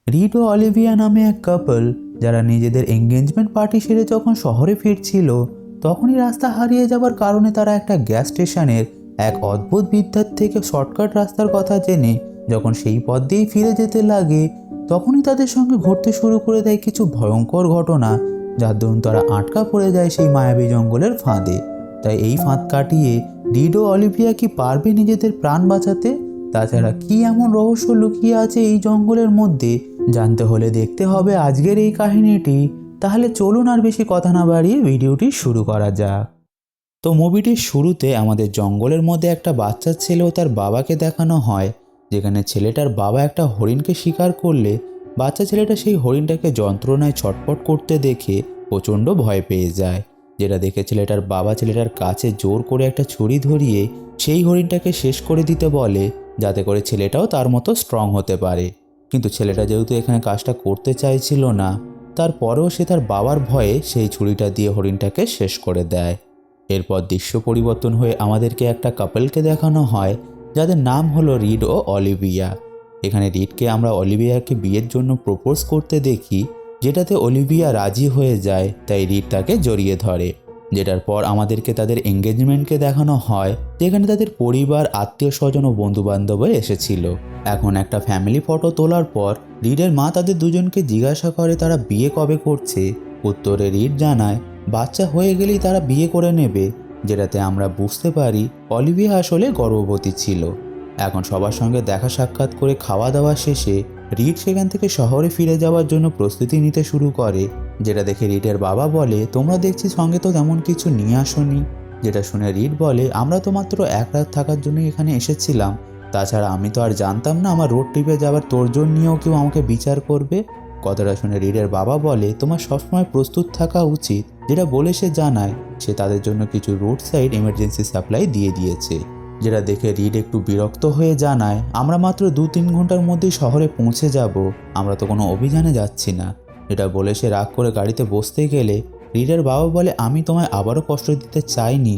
Read ও Olivia নামে এক কাপল যারা নিজেদের এঙ্গেজমেন্ট পার্টি সেরে যখন শহরে ফিরছিল, তখনই রাস্তা হারিয়ে যাবার কারণে তারা একটা গ্যাস স্টেশনের এক অদ্ভুত বিদ্যার থেকে শর্টকাট রাস্তার কথা জেনে যখন সেই পথ দিয়েই ফিরে যেতে লাগে, তখনই তাদের সঙ্গে ঘটতে শুরু করে দেয় কিছু ভয়ঙ্কর ঘটনা, যার দরুন তারা আটকা পড়ে যায় সেই মায়াবী জঙ্গলের ফাঁদে। তাই এই ফাঁদ কাটিয়ে রিড ও অলিভিয়া কি পারবে নিজেদের প্রাণ বাঁচাতে? তাছাড়া কি এমন রহস্য লুকিয়ে আছে এই জঙ্গলের মধ্যে, জানতে হলে দেখতে হবে আজকের এই কাহিনীটি। তাহলে চলুন আর বেশি কথা না বাড়িয়ে ভিডিওটি শুরু করা যাক। তো মুভিটির শুরুতে আমাদের জঙ্গলের মধ্যে একটা বাচ্চা ছেলে ও তার বাবাকে দেখানো হয়, যেখানে ছেলেটার বাবা একটা হরিণকে শিকার করলে বাচ্চা ছেলেটা সেই হরিণটাকে যন্ত্রণায় ছটফট করতে দেখে প্রচণ্ড ভয় পেয়ে যায়। যেটা দেখে ছেলেটার বাবা ছেলেটার কাছে জোর করে একটা ছুরি ধরিয়ে সেই হরিণটাকে শেষ করে দিতে বলে, যাতে করে ছেলেটাও তার মতো স্ট্রং হতে পারে। কিন্তু ছেলেটা যেহেতু এখানে কাজটা করতে চাইছিল না, তারপরেও সে তার বাবার ভয়ে সেই ছুরিটা দিয়ে হরিণটাকে শেষ করে দেয়। এরপর দৃশ্য পরিবর্তন হয়ে আমাদেরকে একটা কাপলকে দেখানো হয়, যাদের নাম হলো রিড ও অলিভিয়া। এখানে রিডকে আমরা অলিভিয়াকে বিয়ের জন্য প্রপোজ করতে দেখি, যেটাতে অলিভিয়া রাজি হয়ে যায়, তাই রিড তাকে জড়িয়ে ধরে। যেটার পর আমাদেরকে তাদের এঙ্গেজমেন্টকে দেখানো হয়, যেখানে তাদের পরিবার, আত্মীয় স্বজন ও বন্ধু বান্ধব এসেছিল। এখন একটা ফ্যামিলি ফটো তোলার পর রিডের মা তাদের দুজনকে জিজ্ঞাসা করে তারা বিয়ে কবে করছে। উত্তরে রিড জানায় বাচ্চা হয়ে গেলেই তারা বিয়ে করে নেবে, যেটাতে আমরা বুঝতে পারি অলিভিয়া আসলে গর্ভবতী ছিল। এখন সবার সঙ্গে দেখা সাক্ষাৎ করে খাওয়া দাওয়া শেষে রিড সেখান থেকে শহরে ফিরে যাওয়ার জন্য প্রস্তুতি নিতে শুরু করে, যেটা দেখে রিডের বাবা বলে তোমরা দেখছি সঙ্গে তো তেমন কিছু নিয়ে আসোনি। যেটা শুনে রিড বলে আমরা তো মাত্র এক রাত থাকার জন্য এখানে এসেছিলাম, তাছাড়া আমি তো আর জানতাম না আমার রোড ট্রিপে যাওয়ার তোড়জোড় নিয়েও কেউ আমাকে বিচার করবে। কথাটা শুনে রিডের বাবা বলে তোমার সবসময় প্রস্তুত থাকা উচিত। যেটা বলে সে জানায় সে তাদের জন্য কিছু রোড সাইড এমার্জেন্সি সাপ্লাই দিয়ে দিয়েছে। যেটা দেখে রিড একটু বিরক্ত হয়ে জানায় আমরা মাত্র 2-3 ঘন্টার মধ্যেই শহরে পৌঁছে যাব, আমরা তো কোনো অভিযানে যাচ্ছি না। এটা বলে সে রাগ করে গাড়িতে বসতে গেলে রিডের বাবা বলে আমি তোমায় আবারও কষ্ট দিতে চাইনি।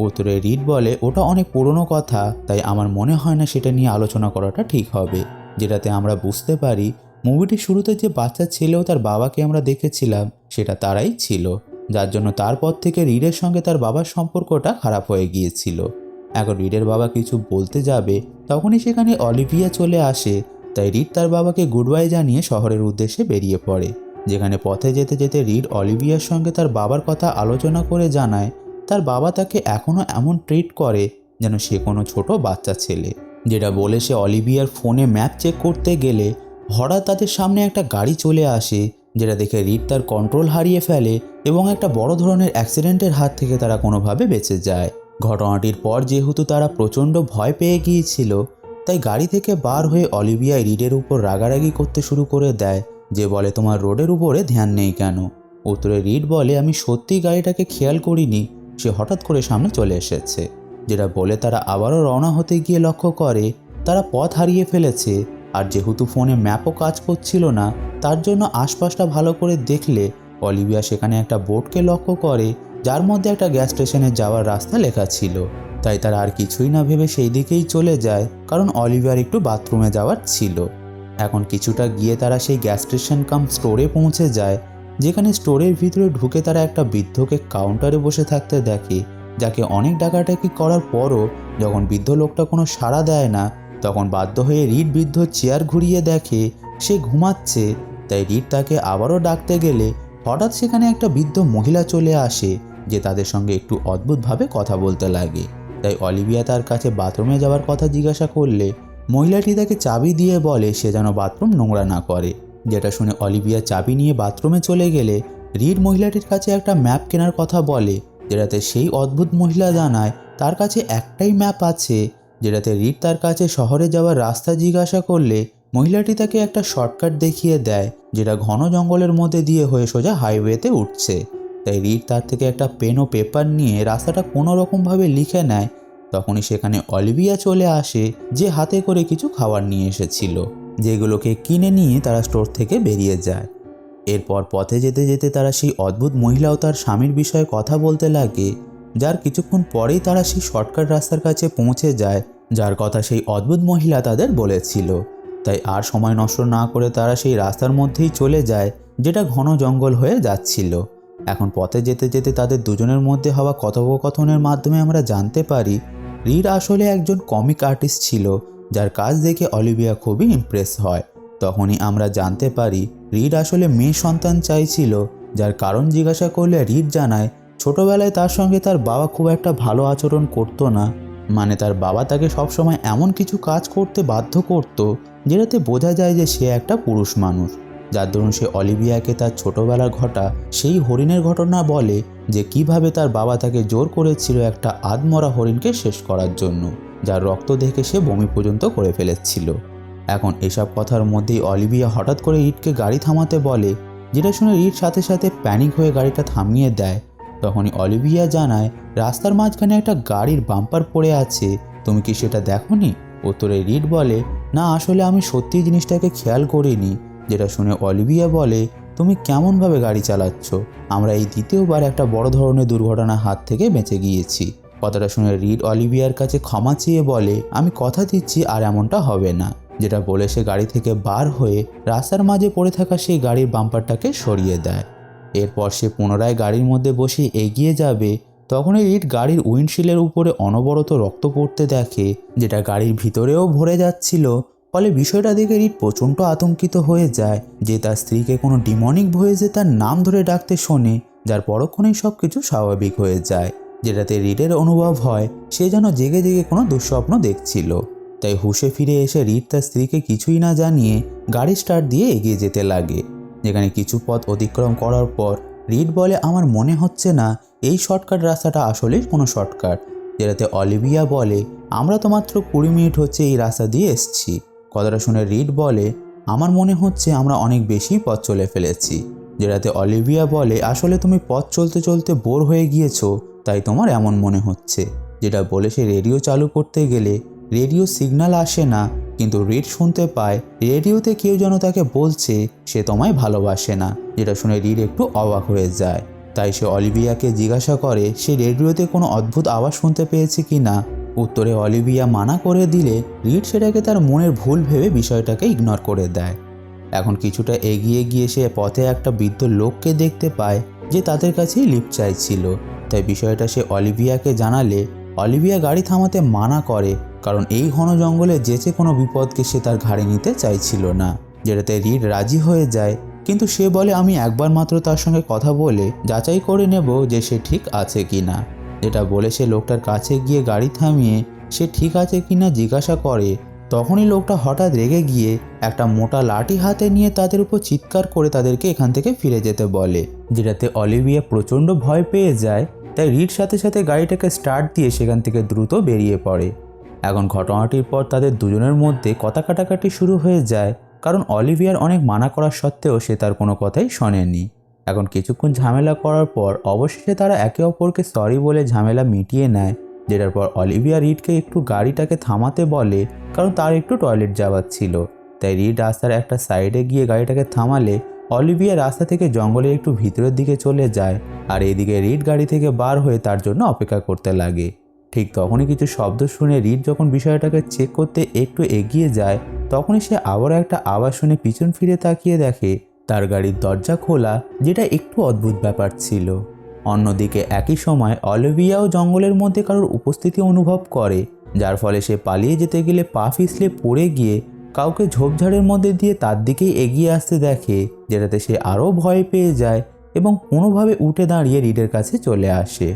উত্তরে রিড বলে ওটা অনেক পুরনো কথা, তাই আমার মনে হয় না সেটা নিয়ে আলোচনা করাটা ঠিক হবে। যেটাতে আমরা বুঝতে পারি মুভিটির শুরুতে যে বাচ্চা ছেলেও তার বাবাকে আমরা দেখেছিলাম সেটা তারাই ছিল, যার জন্য তারপর থেকে রিডের সঙ্গে তার বাবার সম্পর্কটা খারাপ হয়ে গিয়েছিল। এখন রিডের বাবা কিছু বলতে যাবে, তখনই সেখানে অলিভিয়া চলে আসে, তাই রিড তার বাবাকে গুড বাই জানিয়ে শহরের উদ্দেশ্যে বেরিয়ে পড়ে। যেখানে পথে যেতে যেতে রিড অলিভিয়ার সঙ্গে তার বাবার কথা আলোচনা করে জানায় তার বাবা তাকে এখনও এমন ট্রিট করে যেন সে কোনো ছোট বাচ্চা ছেলে। যেটা বলে সে অলিভিয়ার ফোনে ম্যাপ চেক করতে গেলে হঠাৎ তাদের সামনে একটা গাড়ি চলে আসে, যেটা দেখে রিড তার কন্ট্রোল হারিয়ে ফেলে এবং একটা বড় ধরনের অ্যাক্সিডেন্টের হাত থেকে তারা কোনোভাবে বেঁচে যায়। ঘটনাটির পর যেহেতু তারা প্রচণ্ড ভয় পেয়ে গিয়েছিল, তাই গাড়ি থেকে বার হয়ে অলিভিয়া রিডের উপর রাগারাগি করতে শুরু করে দেয়, যে বলে তোমার রোডের উপরে ধ্যান নেই কেন। উত্তরে রিড বলে আমি সত্যিই গাড়িটাকে খেয়াল করিনি, সে হঠাৎ করে সামনে চলে এসেছে। যেটা বলে তারা আবারও রওনা হতে গিয়ে লক্ষ্য করে তারা পথ হারিয়ে ফেলেছে, আর যেহেতু ফোনে ম্যাপও কাজ করছিল না, তার জন্য আশপাশটা ভালো করে দেখলে অলিভিয়া সেখানে একটা বোর্ডকে লক্ষ্য করে, যার মধ্যে একটা গ্যাস স্টেশনে যাওয়ার রাস্তা লেখা ছিল। তাই তারা আর কিছুই না ভেবে সেই দিকেই চলে যায়, কারণ অলিভিয়ার একটু বাথরুমে যাওয়ার ছিল। এখন কিছুটা গিয়ে তারা সেই গ্যাস স্টেশন কাম স্টোরে পৌঁছে যায়, যেখানে স্টোরের ভিতরে ঢুকে তারা একটা বৃদ্ধকে কাউন্টারে বসে থাকতে দেখে, যাকে অনেক ডাকাডাকি করার পরও যখন বৃদ্ধ লোকটা কোনো সাড়া দেয় না, তখন বাধ্য হয়ে রিড বৃদ্ধ চেয়ার ঘুরিয়ে দেখে সে ঘুমাচ্ছে। তাই রিড তাকে আবারও ডাকতে গেলে হঠাৎ সেখানে একটা বৃদ্ধ মহিলা চলে আসে, যে তাদের সঙ্গে একটু অদ্ভুতভাবে কথা বলতে লাগে। তাই অলিভিয়া তার কাছে বাথরুমে যাওয়ার কথা জিজ্ঞাসা করলে মহিলাটি তাকে চাবি দিয়ে বলে সে যেন বাথরুম নোংরা না করে। যেটা শুনে অলিভিয়া চাবি নিয়ে বাথরুমে চলে গেলে রিড মহিলাটির কাছে একটা ম্যাপ কেনার কথা বলে, যেটাতে সেই অদ্ভুত মহিলা জানায় তার কাছে একটাই ম্যাপ আছে। যেটাতে রিড তার কাছে শহরে যাওয়ার রাস্তা জিজ্ঞাসা করলে মহিলাটি তাকে একটা শর্টকাট দেখিয়ে দেয়, যেটা ঘন জঙ্গলের মধ্যে দিয়ে হয়ে সোজা হাইওয়েতে উঠছে। তাই রিড তার থেকে একটা পেন ও পেপার নিয়ে রাস্তাটা কোনো রকমভাবে লিখে নেয়। তখনই সেখানে অলিভিয়া চলে আসে, যে হাতে করে কিছু খাবার নিয়ে এসেছিল, যেগুলোকে কিনে নিয়ে তারা স্টোর থেকে বেরিয়ে যায়। এরপর পথে যেতে যেতে তারা সেই অদ্ভুত মহিলা ও তার স্বামীর বিষয়ে কথা বলতে লাগে, যার কিছুক্ষণ পরেই তারা সেই শর্টকাট রাস্তার কাছে পৌঁছে যায়, যার কথা সেই অদ্ভুত মহিলা তাদের বলেছিল। তাই আর সময় নষ্ট না করে তারা সেই রাস্তার মধ্যেই চলে যায়, যেটা ঘন জঙ্গল হয়ে যাচ্ছিল। এখন পথে যেতে যেতে তাদের দুজনের মধ্যে হওয়া কথোপকথনের মাধ্যমে আমরা জানতে পারি রিড আসলে একজন কমিক আর্টিস্ট ছিল, যার কাজ দেখে অলিভিয়া খুবই ইমপ্রেস হয়। তখনই আমরা জানতে পারি রিড আসলে মেয়ে সন্তান চাইছিল, যার কারণ জিজ্ঞাসা করলে রিড জানায় ছোটবেলায় তার সঙ্গে তার বাবা খুব একটা ভালো আচরণ করতো না। মানে তার বাবা তাকে সবসময় এমন কিছু কাজ করতে বাধ্য করত যেটাতে বোঝা যায় যে সে একটা পুরুষ মানুষ, যার দরুন সে অলিভিয়াকে তার ছোটবেলার ঘটা সেই হরিণের ঘটনা বলে, যে কিভাবে তার বাবা তাকে জোর করেছিল একটা আধমরা হরিণকে শেষ করার জন্য, যার রক্ত দেখে সে বমি পর্যন্ত করে ফেলেছিল। এখন এসব কথার মধ্যেই অলিভিয়া হঠাৎ করে রিডকে গাড়ি থামাতে বলে, যেটা শুনে রিড সাথে সাথে প্যানিক হয়ে গাড়িটা থামিয়ে দেয়। তখনই অলিভিয়া জানায় রাস্তার মাঝখানে একটা গাড়ির বাম্পার পড়ে আছে, তুমি কি সেটা দেখোনি? উত্তরে রিড বলে, না আসলে আমি সত্যি জিনিসটাকে খেয়াল করিনি। যেটা শুনে অলিভিয়া বলে, তুমি কেমনভাবে গাড়ি চালাচ্ছ? আমরা এই দ্বিতীয়বার একটা বড় ধরনের দুর্ঘটনার হাত থেকে বেঁচে গিয়েছি। কথাটা শুনে রিড অলিভিয়ার কাছে ক্ষমা চেয়ে বলে, আমি কথা দিচ্ছি আর এমনটা হবে না। যেটা বলে সে গাড়ি থেকে বার হয়ে রাস্তার মাঝে পড়ে থাকা সেই গাড়ির বাম্পারটাকে সরিয়ে দেয়। এরপর সে পুনরায় গাড়ির মধ্যে বসে এগিয়ে যাবে। তখনই রিড গাড়ির উইন্ডশিল্ডের উপরে অনবরত রক্ত পড়তে দেখে, যেটা গাড়ির ভিতরেও ভরে যাচ্ছিল। ফলে বিষয়টা দেখে রিড প্রচণ্ড আতঙ্কিত হয়ে যায় যে তার স্ত্রীকে কোনো ডিমনিক ভয়েসে তার নাম ধরে ডাকতে শোনে, যার পরক্ষণেই সব কিছু স্বাভাবিক হয়ে যায়। যেটাতে রিডের অনুভব হয় সে যেন জেগে জেগে কোনো দুঃস্বপ্ন দেখছিল। তাই হুঁশে ফিরে এসে রিড তার স্ত্রীকে কিছুই না জানিয়ে গাড়ি স্টার্ট দিয়ে এগিয়ে যেতে লাগে। যেখানে কিছু পথ অতিক্রম করার পর রিড বলে, আমার মনে হচ্ছে না এই শর্টকাট রাস্তাটা আসলেই কোনো শর্টকাট। যেটাতে অলিভিয়া বলে, আমরা তো মাত্র 20 মিনিট হচ্ছে এই রাস্তা দিয়ে এসছি। কথাটা শুনে রিড বলে, আমার মনে হচ্ছে আমরা অনেক বেশি পথ চলে ফেলেছি। যেটাতে অলিভিয়া বলে, আসলে তুমি পথ চলতে চলতে বোর হয়ে গিয়েছো, তাই তোমার এমন মনে হচ্ছে। যেটা বলে সে রেডিও চালু করতে গেলে রেডিও সিগন্যাল আসে না, কিন্তু রিড শুনতে পায় রেডিওতে কেউ যেন তাকে বলছে সে তোমায় ভালোবাসে না। যেটা শুনে রিড একটু অবাক হয়ে যায়। তাই সে অলিভিয়াকে জিজ্ঞাসা করে সে রেডিওতে কোনো অদ্ভুত আওয়াজ শুনতে পেয়েছে কি না। উত্তরে অলিভিয়া মানা করে দিলে রিড সেটাকে তার মনের ভুল ভেবে বিষয়টাকে ইগনোর করে দেয়। এখন কিছুটা এগিয়ে গিয়ে সে পথে একটা বৃদ্ধ লোককে দেখতে পায় যে তাদের কাছেই লিফট চাইছিল। তাই বিষয়টা সে অলিভিয়াকে জানালে অলিভিয়া গাড়ি থামাতে মানা করে, কারণ এই ঘন জঙ্গলে যেচে কোনো বিপদকে সে তার ঘাড়ে নিতে চাইছিল না। যেটাতে রিড রাজি হয়ে যায়, কিন্তু সে বলে আমি একবার মাত্র তার সঙ্গে কথা বলে যাচাই করে নেব যে সে ঠিক আছে কি না। যেটা বলে সে লোকটার কাছে গিয়ে গাড়ি থামিয়ে সে ঠিক আছে কি না জিজ্ঞাসা করে। তখনই লোকটা হঠাৎ রেগে গিয়ে একটা মোটা লাঠি হাতে নিয়ে তাদের উপর চিৎকার করে তাদেরকে এখান থেকে ফিরে যেতে বলে। যেটাতে অলিভিয়া প্রচণ্ড ভয় পেয়ে যায়। তাই রিড সাথে সাথে গাড়িটাকে স্টার্ট দিয়ে সেখান থেকে দ্রুত বেরিয়ে পড়ে। এখন ঘটনাটির পর তাদের দুজনের মধ্যে কথা কাটাকাটি শুরু হয়ে যায়, কারণ অলিভিয়ার অনেক মানা করার সত্ত্বেও সে তার কোনো কথাই শোনেনি। এখন কিছুক্ষণ ঝামেলা করার পর অবশেষে তারা একে অপরকে সরি বলে ঝামেলা মিটিয়ে নেয়। যেটার পর অলিভিয়া রিডকে একটু গাড়িটাকে থামাতে বলে, কারণ তার একটু টয়লেট যাওয়ার ছিল। তাই রিড রাস্তার একটা সাইডে গিয়ে গাড়িটাকে থামালে অলিভিয়া রাস্তা থেকে জঙ্গলের একটু ভিতরের দিকে চলে যায়, আর এদিকে রিড গাড়ি থেকে বার হয়ে তার জন্য অপেক্ষা করতে লাগে। ঠিক তখনই কিছু শব্দ শুনে রিড যখন বিষয়টাকে চেক করতে একটু এগিয়ে যায়, তখনই সে আবারও একটা আওয়াজ শুনে পিছন ফিরে তাকিয়ে দেখে তার গাড়ির দরজা খোলা, যেটা একটু অদ্ভুত ব্যাপার ছিল। অন্যদিকে একই সময় অলিভিয়াও জঙ্গলের মধ্যে কারোর উপস্থিতি অনুভব করে, যার ফলে সে পালিয়ে যেতে গেলে পা পিছলে পড়ে গিয়ে কাউকে ঝোপঝাড়ের মধ্যে দিয়ে তার দিকেই এগিয়ে আসতে দেখে। যেটাতে সে আরও ভয় পেয়ে যায় এবং কোনোভাবে উঠে দাঁড়িয়ে রিডের কাছে চলে আসে।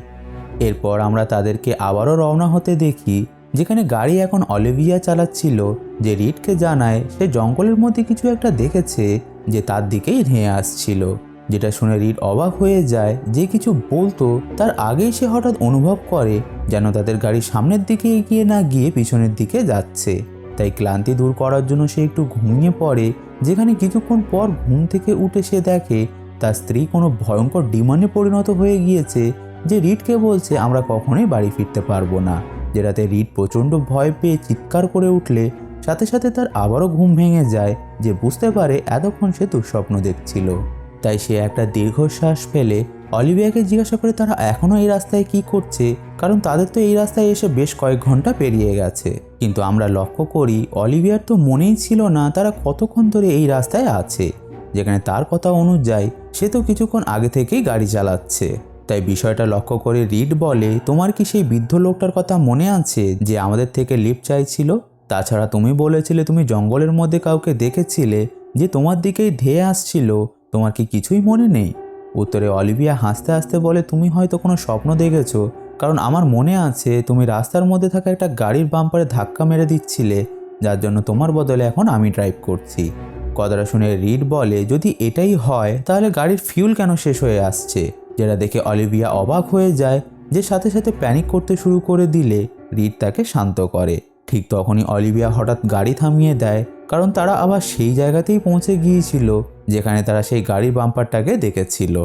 এরপর আমরা তাদেরকে আবারও রওনা হতে দেখি, যেখানে গাড়ি এখন অলিভিয়া চালাচ্ছিল, যে রিডকে জানায় সে জঙ্গলের মধ্যে কিছু একটা দেখেছে যে তার দিকেই ধেয়ে আসছিল। যেটা শুনে রিড অবাক হয়ে যায়, যে কিছু বলতো তার আগেই সে হঠাৎ অনুভব করে যেন তাদের গাড়ি সামনের দিকে এগিয়ে না গিয়ে পিছনের দিকে যাচ্ছে। তাই ক্লান্তি দূর করার জন্য সে একটু ঘুমিয়ে পড়ে, যেখানে কিছুক্ষণ পর ঘুম থেকে উঠে সে দেখে তার স্ত্রী কোনো ভয়ঙ্কর ডিমনে পরিণত হয়ে গিয়েছে, যে রিডকে বলছে আমরা কখনোই বাড়ি ফিরতে পারবো না। যেটাতে রিড প্রচণ্ড ভয় পেয়ে চিৎকার করে উঠলে সাথে সাথে তার আবারও ঘুম ভেঙে যায়, যে বুঝতে পারে এতক্ষণ সে দুঃস্বপ্ন দেখছিল। তাই সে একটা দীর্ঘশ্বাস ফেলে অলিভিয়াকে জিজ্ঞাসা করে তারা এখনও এই রাস্তায় কি করছে, কারণ তাদের তো এই রাস্তায় এসে বেশ কয়েক ঘন্টা পেরিয়ে গেছে। কিন্তু আমরা লক্ষ্য করি অলিভিয়ার তো মনেই ছিল না তারা কতক্ষণ ধরে এই রাস্তায় আছে, যেখানে তার কথা অনুযায়ী সে তো কিছুক্ষণ আগে থেকেই গাড়ি চালাচ্ছে। তাই বিষয়টা লক্ষ্য করে রিড বলে, তোমার কি সেই বৃদ্ধ লোকটার কথা মনে আছে যে আমাদের থেকে লিফট চাইছিল? তাছাড়া তুমি বলেছিলে তুমি জঙ্গলের মধ্যে কাউকে দেখেছিলে যে তোমার দিকেই ধেয়ে আসছিল, তোমার কি কিছুই মনে নেই? উত্তরে অলিভিয়া হাসতে হাসতে বলে, তুমি হয়তো কোনো স্বপ্ন দেখেছো, কারণ আমার মনে আছে তুমি রাস্তার মধ্যে থাকা একটা গাড়ির বাম্পারে ধাক্কা মেরে দিচ্ছিলে, যার জন্য তোমার বদলে এখন আমি ড্রাইভ করছি। কথাটা শুনে রিড বলে, যদি এটাই হয় তাহলে গাড়ির ফিউল কেন শেষ হয়ে আসছে? যেটা দেখে অলিভিয়া অবাক হয়ে যায়, যে সাথে সাথে প্যানিক করতে শুরু করে দিলে রিড তাকে শান্ত করে। ঠিক তখনই অলিভিয়া হঠাৎ গাড়ি থামিয়ে দেয়, কারণ তারা আবার সেই জায়গাতেই পৌঁছে গিয়েছিল যেখানে তারা সেই গাড়ির বাম্পারটাকে দেখেছিল।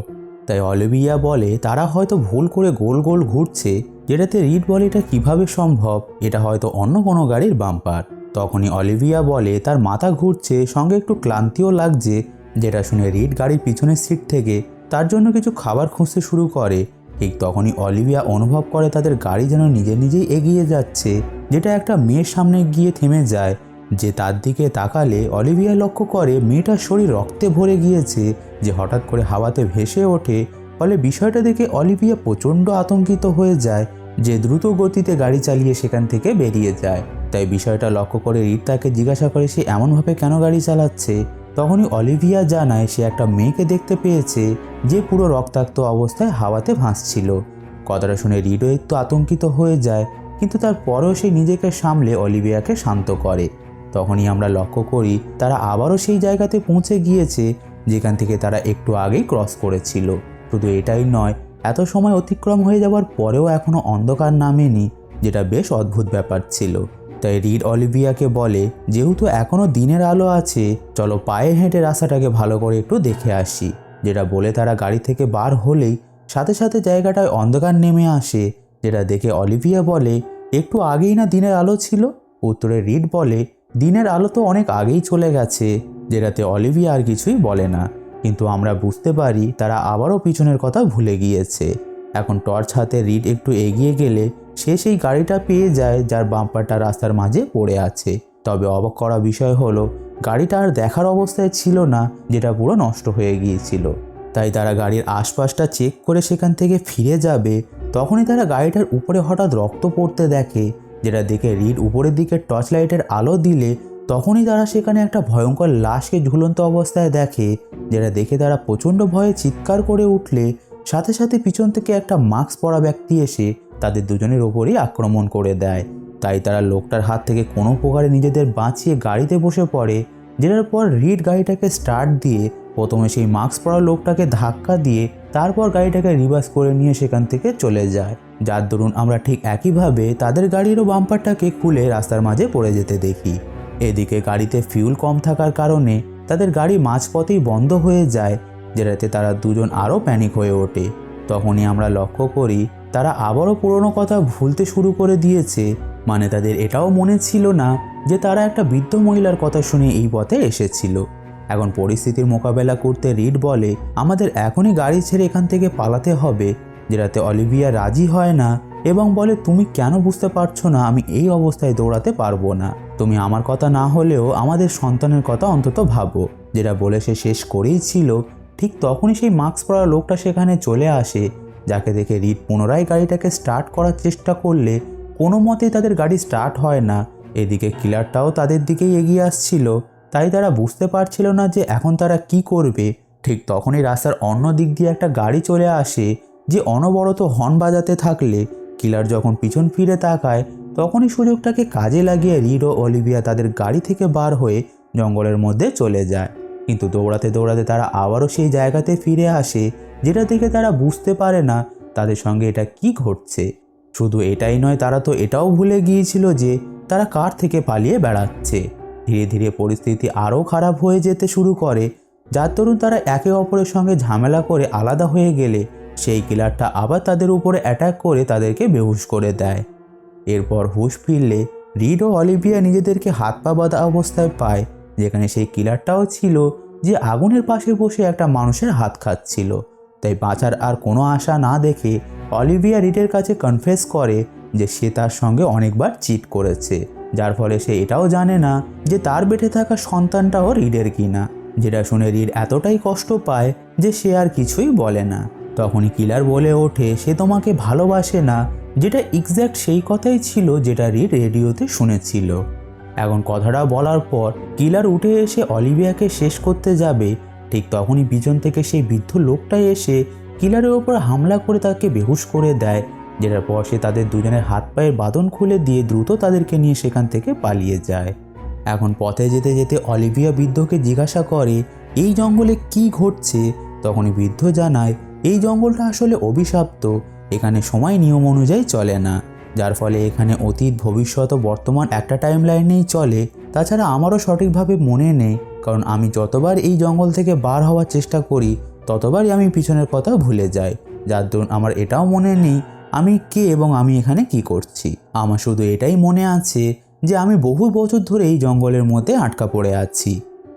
তাই অলিভিয়া বলে তারা হয়তো ভুল করে গোল গোল ঘুরছে, যেটাতে রিড বলে এটা কিভাবে সম্ভব, এটা হয়তো অন্য কোনো গাড়ির বাম্পার। তখনই অলিভিয়া বলে তার মাথা ঘুরছে, সঙ্গে একটু ক্লান্তিও লাগছে, যেটা শুনে রিড গাড়ির পিছনের সিট থেকে তার জন্য কিছু খাবার খুঁজতে শুরু করে। ঠিক তখনই অলিভিয়া অনুভব করে তাদের গাড়ি যেন নিজে নিজেই এগিয়ে যাচ্ছে, যেটা একটা মেয়ের সামনে গিয়ে থেমে যায়। যে তার দিকে তাকালে অলিভিয়া লক্ষ্য করে মেয়েটার শরীর রক্তে ভরে গিয়েছে, যে হঠাৎ করে হাওয়াতে ভেসে ওঠে। ফলে বিষয়টা দেখে অলিভিয়া প্রচণ্ড আতঙ্কিত হয়ে যায়, যে দ্রুত গতিতে গাড়ি চালিয়ে সেখান থেকে বেরিয়ে যায়। তাই বিষয়টা লক্ষ্য করে রিড তাকে জিজ্ঞাসা করে সে এমনভাবে কেন গাড়ি চালাচ্ছে। তখনই অলিভিয়া জানায় সে একটা মেয়েকে দেখতে পেয়েছে যে পুরো রক্তাক্ত অবস্থায় হাওয়াতে ভাসছিল। কথাটা শুনে রিডও একটু আতঙ্কিত হয়ে যায়, কিন্তু তারপরেও সে নিজেকে সামলে অলিভিয়াকে শান্ত করে। তখনই আমরা লক্ষ্য করি তারা আবারও সেই জায়গাতে পৌঁছে গিয়েছে যেখান থেকে তারা একটু আগেই ক্রস করেছিল। শুধু এটাই নয়, এত সময় অতিক্রম হয়ে যাওয়ার পরেও এখনও অন্ধকার নামেনি, যেটা বেশ অদ্ভুত ব্যাপার ছিল। তাই রিড অলিভিয়াকে বলে, যেহেতু এখনও দিনের আলো আছে, চলো পায়ে হেঁটে রাস্তাটাকে ভালো করে একটু দেখে আসি। যেটা বলে তারা গাড়ি থেকে বার হলেই সাথে সাথে জায়গাটায় অন্ধকার নেমে আসে, যেটা দেখে অলিভিয়া বলে, একটু আগেই না দিনের আলো ছিল? উত্তরে রিড বলে, দিনের আলো তো অনেক আগেই চলে গেছে। যেটাতে অলিভিয়া আর কিছুই বলে না, কিন্তু আমরা বুঝতে পারি তারা আবারও পিছনের কথা ভুলে গিয়েছে। এখন টর্চ হাতে রিড একটু এগিয়ে গেলে সে সেই গাড়িটা পেয়ে যায় যার বাম্পারটা রাস্তার মাঝে পড়ে আছে। তবে অবাক করা বিষয় হলো গাড়িটা আর দেখার অবস্থায় ছিল না, যেটা পুরো নষ্ট হয়ে গিয়েছিল। তাই তারা গাড়ির আশপাশটা চেক করে সেখান থেকে ফিরে যাবে, তখনই তারা গাড়িটার উপরে হঠাৎ রক্ত পড়তে দেখে, যেটা দেখে রিড উপরের দিকে টর্চ লাইটের আলো দিলে তখনই তারা সেখানে একটা ভয়ঙ্কর লাশকে ঝুলন্ত অবস্থায় দেখে, যেটা দেখে তারা প্রচণ্ড ভয়ে চিৎকার করে উঠলে সাথে সাথে পিছন থেকে একটা মাস্ক পরা ব্যক্তি এসে তাদের দুজনের ওপরই আক্রমণ করে দেয়। তাই তারা লোকটার হাত থেকে কোনো প্রকারে নিজেদের বাঁচিয়ে গাড়িতে বসে পড়ে, যেটার পর রিড গাড়িটাকে স্টার্ট দিয়ে প্রথমে সেই মাস্ক পরা লোকটাকে ধাক্কা দিয়ে তারপর গাড়িটাকে রিভার্স করে নিয়ে সেখান থেকে চলে যায়। যার দরুন আমরা ঠিক একইভাবে তাদের গাড়িরও বাম্পারটাকে খুলে রাস্তার মাঝে পড়ে যেতে দেখি। এদিকে গাড়িতে ফিউল কম থাকার কারণে তাদের গাড়ি মাঝপথেই বন্ধ হয়ে যায়, যেটাতে তারা দুজন আরও প্যানিক হয়ে ওঠে। তখনই আমরা লক্ষ্য করি তারা আবারও পুরনো কথা ভুলতে শুরু করে দিয়েছে, মানে তাদের এটাও মনে ছিল না যে তারা একটা বৃদ্ধ মহিলার কথা শুনে এই পথে এসেছিল। এখন পরিস্থিতির মোকাবেলা করতে রিড বলে, আমাদের এখনই গাড়ি ছেড়ে এখান থেকে পালাতে হবে, যেটাতে অলিভিয়া রাজি হয় না এবং বলে, তুমি কেন বুঝতে পারছো না আমি এই অবস্থায় দৌড়াতে পারবো না? তুমি আমার কথা না হলেও আমাদের সন্তানের কথা অন্তত ভাবো। যেটা বলে সে শেষ করেই ছিল, ঠিক তখনই সেই মাস্ক পরা লোকটা সেখানে চলে আসে, যাকে দেখে রিড পুনরায় গাড়িটাকে স্টার্ট করার চেষ্টা করলে কোনো মতেই তাদের গাড়ি স্টার্ট হয় না। এদিকে কিলারটাও তাদের দিকেই এগিয়ে আসছিল, তাই তারা বুঝতে পারছিল না যে এখন তারা কি করবে। ঠিক তখনই রাস্তার অন্য দিক দিয়ে একটা গাড়ি চলে আসে, যে অনবরত হর্ন বাজাতে থাকলে কিলার যখন পিছন ফিরে তাকায় তখনই সুযোগটাকে কাজে লাগিয়ে রিড ও অলিভিয়া তাদের গাড়ি থেকে বার হয়ে জঙ্গলের মধ্যে চলে যায়। কিন্তু দৌড়াতে দৌড়াতে তারা আবারও সেই জায়গাতে ফিরে আসে, যেটা থেকে তারা বুঝতে পারে না তাদের সঙ্গে এটা কি ঘটছে। শুধু এটাই নয়, তারা তো এটাও ভুলে গিয়েছিল যে তারা কার থেকে পালিয়ে বেড়াচ্ছে। ধীরে ধীরে পরিস্থিতি আরও খারাপ হয়ে যেতে শুরু করে, যার দরুন তারা একে অপরের সঙ্গে ঝামেলা করে আলাদা হয়ে গেলে সেই কিলারটা আবার তাদের উপরে অ্যাটাক করে তাদেরকে বেহুশ করে দেয়। এরপর হুঁশ ফিরলে রিড ও অলিভিয়া নিজেদেরকে হাত পা বাঁধা অবস্থায় পায়, যেখানে সেই কিলারটাও ছিল, যে আগুনের পাশে বসে একটা মানুষের হাত খাচ্ছিল। তাই বাঁচার আর কোনো আশা না দেখে অলিভিয়া রিডের কাছে কনফেস করে যে সে তার সঙ্গে অনেকবার চিট করেছে, যার ফলে সে এটাও জানে না যে তার বেঁচে থাকা সন্তানটাও রিডের কিনা। যেটা শুনে রিড এতটাই কষ্ট পায় যে সে আর কিছুই বলে না। তখনই কিলার বলে ওঠে সে তোমাকে ভালোবাসে না, যেটা এক্স্যাক্ট সেই কথাই ছিল যেটা রিড রেডিওতে শুনেছিল। এখন কথাটা বলার পর কিলার উঠে এসে অলিভিয়াকে শেষ করতে যাবে, ঠিক তখনই পিছন থেকে সেই বৃদ্ধ লোকটাই এসে কিলারের ওপর হামলা করে তাকে বেহুশ করে দেয়, যেটার পর সে তাদের দুজনের হাত পায়ের বাঁধন খুলে দিয়ে দ্রুত তাদেরকে নিয়ে সেখান থেকে পালিয়ে যায়। এখন পথে যেতে যেতে অলিভিয়া বৃদ্ধকে জিজ্ঞাসা করে এই জঙ্গলে কি ঘটছে। তখনই বৃদ্ধ জানায় এই জঙ্গলটা আসলে অভিশপ্ত, এখানে সময় নিয়ম অনুযায়ী চলে না, যার ফলে এখানে অতীত ভবিষ্যৎ ও বর্তমান একটা টাইম লাইনেই চলে। তাছাড়া আমারও সঠিকভাবে মনে নেই, কারণ আমি যতবার এই জঙ্গল থেকে বার হওয়ার চেষ্টা করি ততবারই আমি পিছনের কথা ভুলে যাই, যার দরুন আমার এটাও মনে নেই আমি কে এবং আমি এখানে কি করছি। আমার শুধু এটাই মনে আছে যে আমি বহু বছর ধরে এই জঙ্গলের মধ্যে আটকা পড়ে আছি।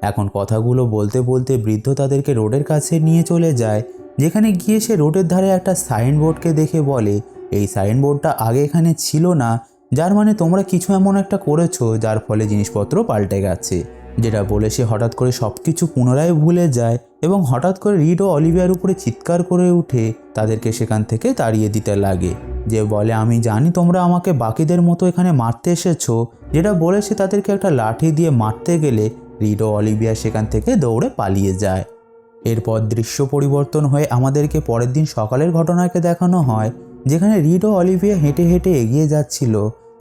এখন কথাগুলো বলতে বলতে বৃদ্ধ তাদেরকে রোডের কাছে নিয়ে চলে যায়, যেখানে গিয়ে সে রোডের ধারে একটা সাইনবোর্ডকে দেখে বলে এই সাইনবোর্ডটা আগে এখানে ছিল না, যার মানে তোমরা কিছু এমন একটা করেছো যার ফলে জিনিসপত্র পাল্টে গেছে। যেটা বলে সে হঠাৎ করে সব কিছু পুনরায় ভুলে যায় এবং হঠাৎ করে রিড ও অলিভিয়ার উপরে চিৎকার করে উঠে তাদেরকে সেখান থেকে তাড়িয়ে দিতে লাগে, যে বলে আমি জানি তোমরা আমাকে বাকিদের মতো এখানে মারতে এসেছো। যেটা বলে সে তাদেরকে একটা লাঠি দিয়ে মারতে গেলে রিড ও অলিভিয়া সেখান থেকে দৌড়ে পালিয়ে যায়। এরপর দৃশ্য পরিবর্তন হয়ে আমাদেরকে পরের দিন সকালের ঘটনাকে দেখানো হয়, যেখানে রিড ও অলিভিয়া হেঁটে হেঁটে এগিয়ে যাচ্ছিল।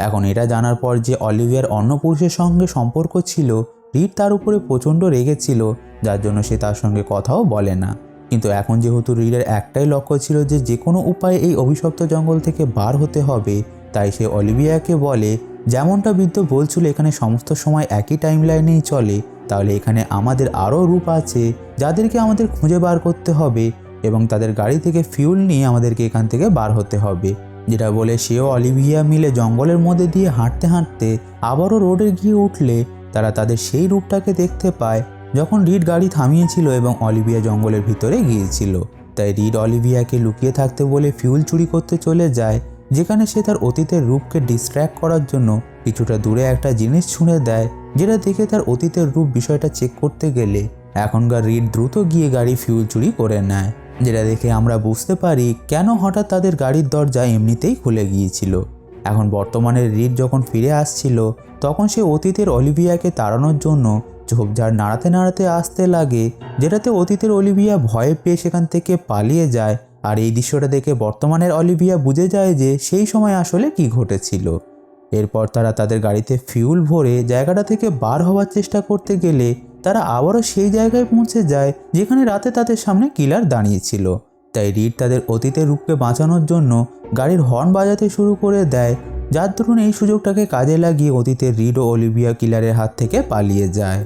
এখন এটা জানার পর যে অলিভিয়ার অন্য পুরুষের সঙ্গে সম্পর্ক ছিল, রিড তার উপরে প্রচণ্ড রেগেছিল, যার জন্য সে তার সঙ্গে কথাও বলে না। কিন্তু এখন যেহেতু রিডের একটাই লক্ষ্য ছিল যে কোনো উপায়ে এই অভিশপ্ত জঙ্গল থেকে বার হতে হবে, তাই সে অলিভিয়াকে বলে যেমনটা বৃদ্ধ বলছিল এখানে সমস্ত সময় একই টাইম লাইনেই চলে, তাহলে এখানে আমাদের আরও রূপ আছে যাদেরকে আমাদের খুঁজে বার করতে হবে এবং তাদের গাড়ি থেকে ফিউল নিয়ে আমাদেরকে এখান থেকে বার হতে হবে। যেটা বলে সেও অলিভিয়া মিলে জঙ্গলের মধ্যে দিয়ে হাঁটতে হাঁটতে আবারও রোডে গিয়ে উঠলে তারা তাদের সেই রূপটাকে দেখতে পায় যখন রিড গাড়ি থামিয়েছিল এবং অলিভিয়া জঙ্গলের ভিতরে গিয়েছিল। তাই রিড অলিভিয়াকে লুকিয়ে থাকতে বলে ফিউল চুরি করতে চলে যায়, যেখানে সে তার অতীতের রূপকে ডিস্ট্র্যাক্ট করার জন্য কিছুটা দূরে একটা জিনিস ছুঁড়ে দেয়, যেটা দেখে তার অতীতের রূপ বিষয়টা চেক করতে গেলে এখনকার রিড দ্রুত গিয়ে গাড়ি ফিউল চুরি করে নেয়। যেটা দেখে আমরা বুঝতে পারি কেন হঠাৎ তাদের গাড়ির দরজা এমনিতেই খুলে গিয়েছিল। এখন বর্তমানে রিড যখন ফিরে আসছিল তখন সে অতীতের অলিভিয়াকে তাড়ানোর জন্য ঝোপঝাড় নাড়াতে নাড়াতে আসতে লাগে, যেটাতে অতীতের অলিভিয়া ভয়ে পেয়ে সেখান থেকে পালিয়ে যায়। আর এই দৃশ্যটা দেখে বর্তমানের অলিভিয়া বুঝে যায় যে সেই সময় আসলে কি ঘটেছিল। এরপর তারা তাদের গাড়িতে ফিউল ভরে জায়গাটা থেকে বার হওয়ার চেষ্টা করতে গেলে তারা আবারও সেই জায়গায় পৌঁছে যায় যেখানে রাতে তাদের সামনে কিলার দাঁড়িয়েছিল। তাই রিড তাদের অতীতের রূপকে বাঁচানোর জন্য গাড়ির হর্ন বাজাতে শুরু করে দেয়, যার দরুন এই সুযোগটাকে কাজে লাগিয়ে অতীতের রিড ও অলিভিয়া কিলারের হাত থেকে পালিয়ে যায়।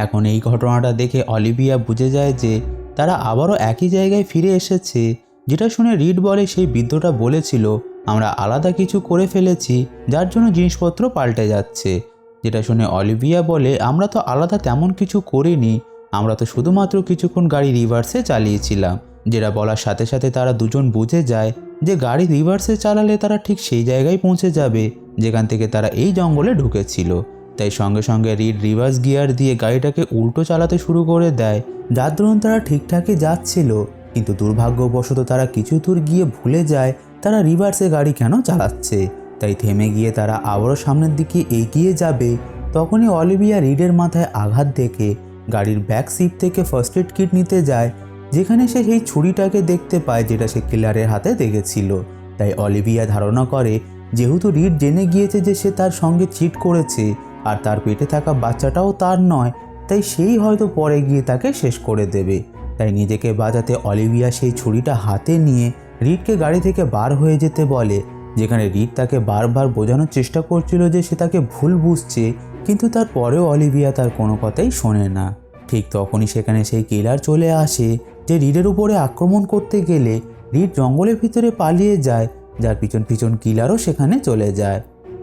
এখন এই ঘটনাটা দেখে অলিভিয়া বুঝে যায় যে তারা আবারও একই জায়গায় ফিরে এসেছে। যেটা শুনে রিড বলে সেই বৃদ্ধটা বলেছিল আমরা আলাদা কিছু করে ফেলেছি যার জন্য জিনিসপত্র পাল্টে যাচ্ছে। যেটা শুনে অলিভিয়া বলে আমরা তো আলাদা তেমন কিছু করিনি, আমরা তো শুধুমাত্র কিছুক্ষণ গাড়ি রিভার্সে চালিয়েছিলাম। যেটা বলার সাথে সাথে তারা দুজন বুঝে যায় যে গাড়ি রিভার্সে চালালে তারা ঠিক সেই জায়গায় পৌঁছে যাবে যেখান থেকে তারা এই জঙ্গলে ঢুকেছিল। তাই সঙ্গে সঙ্গে রিড রিভার্স গিয়ার দিয়ে গাড়িটাকে উল্টো চালাতে শুরু করে দেয়, যার দরুন তারা ঠিকঠাকই যাচ্ছিল। কিন্তু দুর্ভাগ্যবশত তারা কিছু দূর গিয়ে ভুলে যায় তারা রিভার্সে গাড়ি কেন চালাচ্ছে। তাই থেমে গিয়ে তারা আবারও সামনের দিকে এগিয়ে যাবে। তখনই অলিভিয়া রিডের মাথায় আঘাত দেখে গাড়ির ব্যাক সিট থেকে ফার্স্ট এড কিট নিতে যায়, যেখানে সে সেই ছুরিটাকে দেখতে পায় যেটা সে কিলারের হাতে দেখেছিল। তাই অলিভিয়া ধারণা করে যেহেতু রিড জেনে গিয়েছে যে সে তার সঙ্গে চিট করেছে আর তার পেটে থাকা বাচ্চাটাও তার নয়, তাই সেই হয়তো পরে গিয়ে তাকে শেষ করে দেবে। তাই নিজেকে বাঁচাতে অলিভিয়া সেই ছুরিটা হাতে নিয়ে রিডকে গাড়ি থেকে বার হয়ে যেতে বলে, যেখানে রিড তাকে বারবার বোঝানোর চেষ্টা করছিল যে সে তাকে ভুল বুঝছে, কিন্তু তারপরেও অলিভিয়া তার কোনো কথাই শোনে না। ঠিক তখনই সেখানে সেই কিলার চলে আসে যে রিডের উপরে আক্রমণ করতে গেলে রিড জঙ্গলের ভিতরে পালিয়ে যায়, যার পিছন পিছন কিলারও সেখানে চলে যায়।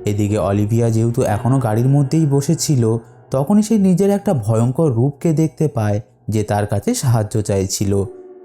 এদিকে অলিভিয়া যেহেতু এখনও গাড়ির মধ্যেই বসেছিল, তখনই সে নিজের একটা ভয়ঙ্কর রূপকে দেখতে পায় যে তার কাছে সাহায্য চাইছিল।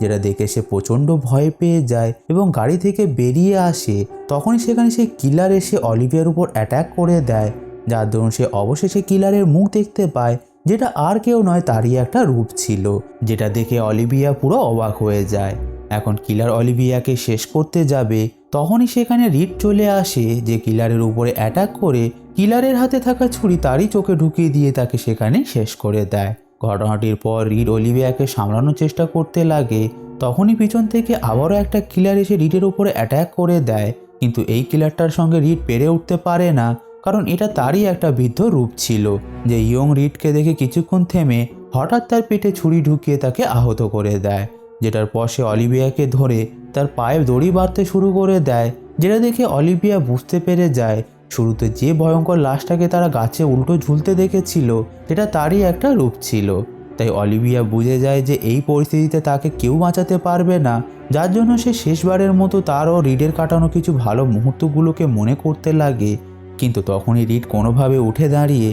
যেটা দেখে সে প্রচণ্ড ভয় পেয়ে যায় এবং গাড়ি থেকে বেরিয়ে আসে। তখনই সেখানে সেই কিলার এসে অলিভিয়ার উপর অ্যাটাক করে দেয়, যার দরুন সে অবশেষে কিলারের মুখ দেখতে পায়, যেটা আর কেউ নয় তারই একটা রূপ ছিল, যেটা দেখে অলিভিয়া পুরো অবাক হয়ে যায়। এখন কিলার অলিভিয়াকে শেষ করতে যাবে, তখনই সেখানে রিড চলে আসে, যে কিলারের উপরে অ্যাটাক করে কিলারের হাতে থাকা ছুরি তারই চোখে ঢুকিয়ে দিয়ে তাকে সেখানে শেষ করে দেয়। ঘটনাটির পর রিড অলিভিয়াকে সামলানোর চেষ্টা করতে লাগে, তখনই পিছন থেকে আবারও একটা কিলার এসে রিডের উপরে অ্যাটাক করে দেয়, কিন্তু এই কিলারটার সঙ্গে রিড পেরে উঠতে পারে না, কারণ এটা তারই একটা বৃদ্ধ রূপ ছিল, যে ইয়ং রিডকে দেখে কিছুক্ষণ থেমে হঠাৎ তার পেটে ছুরি ঢুকিয়ে তাকে আহত করে দেয়, যেটার পর সে অলিভিয়াকে ধরে তার পায়ে দড়ি বাঁধতে শুরু করে দেয়, যেটা দেখে অলিভিয়া বুঝতে পেরে যায় শুরুতে যে ভয়ঙ্কর লাশটাকে তারা গাছে উল্টো ঝুলতে দেখেছিল সেটা তারই একটা রূপ ছিল। তাই অলিভিয়া বুঝে যায় যে এই পরিস্থিতিতে তাকে কেউ বাঁচাতে পারবে না, যার জন্য সে শেষবারের মতো তার ও রিডের কাটানো কিছু ভালো মুহূর্তগুলোকে মনে করতে লাগে। কিন্তু তখনই রিড কোনোভাবে উঠে দাঁড়িয়ে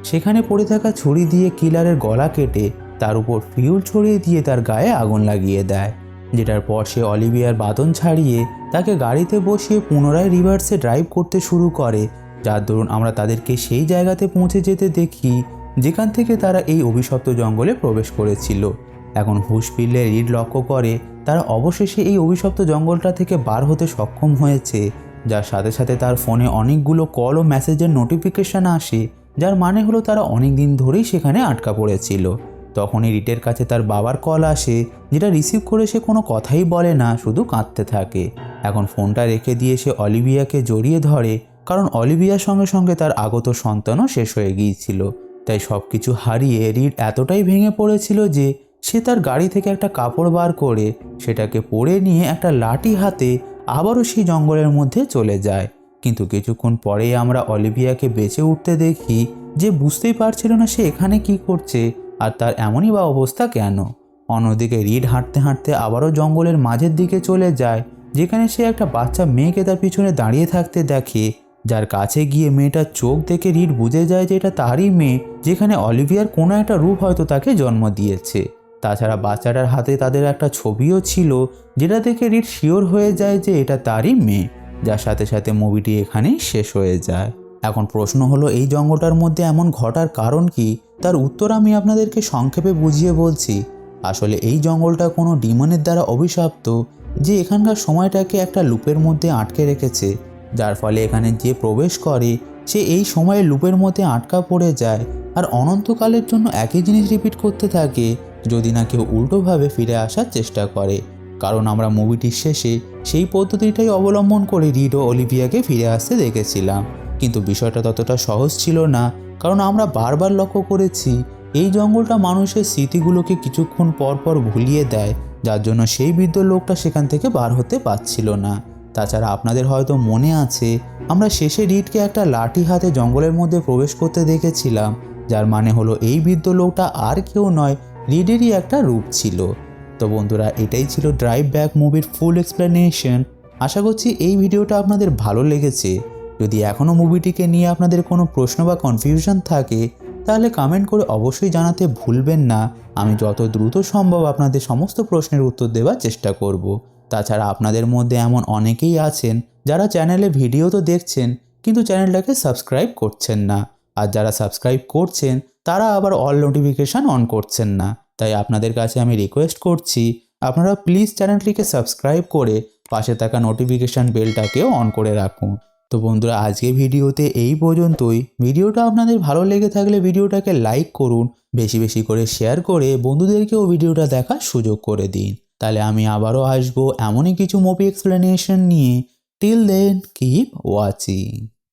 সেখানে পড়ে থাকা ছুরি দিয়ে কিলারের গলা কেটে তার উপর ফিউল ছড়িয়ে দিয়ে তার গায়ে আগুন লাগিয়ে দেয়, যেটার পর সে অলিভিয়ার বাঁধন ছাড়িয়ে তাকে গাড়িতে বসিয়ে পুনরায় রিভার্সে ড্রাইভ করতে শুরু করে, যার দরুন আমরা তাদেরকে সেই জায়গাতে পৌঁছে যেতে দেখি যেখান থেকে তারা এই অভিশপ্ত জঙ্গলে প্রবেশ করেছিল। এখন হুঁশ ফিরলে রিড লক্ষ্য করে তারা অবশেষে এই অভিশপ্ত জঙ্গলটা থেকে বার হতে সক্ষম হয়েছে, যার সাথে সাথে তার ফোনে অনেকগুলো কল ও মেসেজের নোটিফিকেশান আসে, যার মানে হলো তারা অনেক দিন ধরেই সেখানে আটকা পড়েছিল। তখনই রিটের কাছে তার বাবার কল আসে, যেটা রিসিভ করে সে কোনো কথাই বলে না, শুধু কাঁদতে থাকে। এখন ফোনটা রেখে দিয়ে সে অলিভিয়াকে জড়িয়ে ধরে, কারণ অলিভিয়ার সঙ্গে সঙ্গে তার আগত সন্তানও শেষ হয়ে গিয়েছিল। তাই সব কিছু হারিয়ে রিড এতটাই ভেঙে পড়েছিল যে সে তার গাড়ি থেকে একটা কাপড় বার করে সেটাকে পরে নিয়ে একটা লাঠি হাতে আবারও সেই জঙ্গলের মধ্যে চলে যায়। কিন্তু কিছুক্ষণ পরেই আমরা অলিভিয়াকে বেঁচে উঠতে দেখি, যে বুঝতেই পারছিল না সে এখানে কি করছে আর তার এমনই বা অবস্থা কেন। অন্যদিকে রিড হাঁটতে হাঁটতে আবারও জঙ্গলের মাঝের দিকে চলে যায়, যেখানে সে একটা বাচ্চা মেয়েকে তার পিছনে দাঁড়িয়ে থাকতে দেখে, যার কাছে গিয়ে মেয়েটার চোখ দেখে রিড বুঝে যায় যে এটা তারই মেয়ে, যেখানে অলিভিয়ার কোনো একটা রূপ হয়তো তাকে জন্ম দিয়েছে। তাছাড়া বাচ্চাটার হাতে তাদের একটা ছবিও ছিল, যেটা দেখে রিড শিওর হয়ে যায় যে এটা তারই মেয়ে, যার সাথে সাথে মুভিটি এখানেই শেষ হয়ে যায়। এখন প্রশ্ন হলো, এই জঙ্গলটার মধ্যে এমন ঘটার কারণ কি? তার উত্তর আমি আপনাদেরকে সংক্ষেপে বুঝিয়ে বলছি। আসলে এই জঙ্গলটা কোনো ডিমনের দ্বারা অভিশপ্ত, যে এখানকার সময়টাকে একটা লুপের মধ্যে আটকে রেখেছে, যার ফলে এখানে যে প্রবেশ করে সে এই সময়ে লুপের মধ্যে আটকা পড়ে যায় আর অনন্তকালের জন্য একই জিনিস রিপিট করতে থাকে, যদি না কেউ উল্টোভাবে ফিরে আসার চেষ্টা করে। কারণ আমরা মুভিটির শেষে সেই পদ্ধতিটাই অবলম্বন করে রিড ও অলিভিয়াকে ফিরে আসতে দেখেছিলাম, কিন্তু বিষয়টা ততটা সহজ ছিল না, কারণ আমরা বারবার লক্ষ্য করেছি এই জঙ্গলটা মানুষের স্মৃতিগুলোকে কিছুক্ষণ পর পর ভুলিয়ে দেয়, যার জন্য সেই বৃদ্ধ লোকটা সেখান থেকে বার হতে পারছিল না। তাছাড়া আপনাদের হয়তো মনে আছে আমরা শেষে রিডকে একটা লাঠি হাতে জঙ্গলের মধ্যে প্রবেশ করতে দেখেছিলাম, যার মানে হলো এই বৃদ্ধ লোকটা আর কেউ নয়, রিডেরই একটা রূপ ছিল। তো বন্ধুরা, এটাই ছিল ড্রাইভ ব্যাক মুভির ফুল এক্সপ্লেনেশন। আশা করছি এই ভিডিওটা আপনাদের ভালো লেগেছে। যদি এখনও মুভিটিকে নিয়ে আপনাদের কোনো প্রশ্ন বা কনফিউশন থাকে তাহলে কমেন্ট করে অবশ্যই জানাতে ভুলবেন না। আমি যত দ্রুত সম্ভব আপনাদের সমস্ত প্রশ্নের উত্তর দেওয়ার চেষ্টা করব। তাছাড়া আপনাদের মধ্যে এমন অনেকেই আছেন যারা চ্যানেলে ভিডিও তো দেখছেন কিন্তু চ্যানেলটাকে সাবস্ক্রাইব করছেন না, আর যারা সাবস্ক্রাইব করছেন তারা আবার অল নোটিফিকেশান অন করছেন না। তাই আপনাদের কাছে আমি রিকোয়েস্ট করছি আপনারা প্লিজ চ্যানেলটিকে সাবস্ক্রাইব করে পাশে থাকা নোটিফিকেশান বেলটাকেও অন করে রাখুন। তো বন্ধুরা, আজকে ভিডিওতে এই পর্যন্তই। ভিডিওটা আপনাদের ভালো লেগে থাকলে ভিডিওটাকে লাইক করুন, বেশি বেশি করে শেয়ার করে বন্ধুদেরকেও ভিডিওটা দেখার সুযোগ করে দিন। তাহলে আমি আবারও আসবো এমনই কিছু মুভি এক্সপ্লেনেশন নিয়ে। Till then keep watching.